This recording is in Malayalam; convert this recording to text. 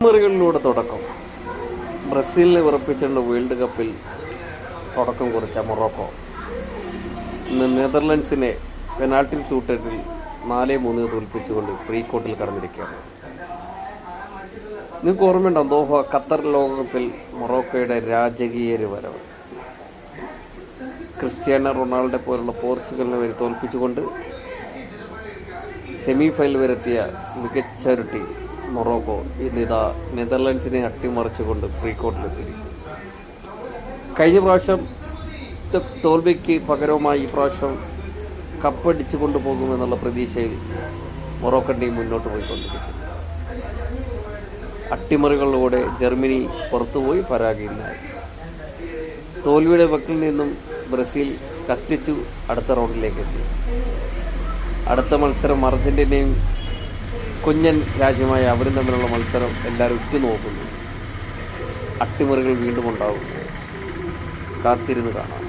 മുറികളിലൂടെ തുടക്കം. ബ്രസീലിനെ വിറപ്പിച്ചുകൊണ്ട് വേൾഡ് കപ്പിൽ തുടക്കം കുറിച്ച മൊറോക്കോ ഇന്ന് നെതർലൻഡ്സിനെ പെനാൽറ്റി ഷൂട്ടറിൽ 4-3 തോൽപ്പിച്ചുകൊണ്ട് പ്രീ ക്വാർട്ടറിൽ കടന്നിരിക്കുകയാണ്. നിങ്ങൾക്ക് ഓർമ്മയുണ്ടാവും ദോഹ ഖത്തർ ലോകകപ്പിൽ മൊറോക്കോയുടെ രാജകീയ ഒരു വരവ്. ക്രിസ്ത്യാനോ റൊണാൾഡോ പോലുള്ള പോർച്ചുഗലിനെ വരെ തോൽപ്പിച്ചുകൊണ്ട് സെമി ഫൈനൽ വരെത്തിയ മികച്ച ഒരു ടീം മൊറോക്കോ ഇന്നിതാ നെതർലൻഡ്സിനെ അട്ടിമറിച്ചുകൊണ്ട് പ്രീ ക്വാർട്ടറിലെത്തി. കഴിഞ്ഞ പ്രാവശ്യം തോൽവിക്ക് പകരവുമായി ഈ പ്രാവശ്യം കപ്പടിച്ചു കൊണ്ടുപോകുമെന്നുള്ള പ്രതീക്ഷയിൽ മൊറോക്കൻ ടീം മുന്നോട്ട് പോയിക്കൊണ്ടിരിക്കുന്നു. അട്ടിമറികളിലൂടെ ജർമ്മനി പുറത്തുപോയി പരാജയമില്ലായി. തോൽവിയുടെ വക്കിൽ നിന്നും ബ്രസീൽ കഷ്ടിച്ചു അടുത്ത റൗണ്ടിലേക്ക് എത്തി. അടുത്ത മത്സരം അർജന്റീനയും കുഞ്ഞൻ രാജ്യമായ അവരും തമ്മിലുള്ള മത്സരം എല്ലാവരും ഉറ്റുനോക്കുന്നു. അട്ടിമറികൾ വീണ്ടും ഉണ്ടാവും. കാത്തിരുന്ന് കാണാം.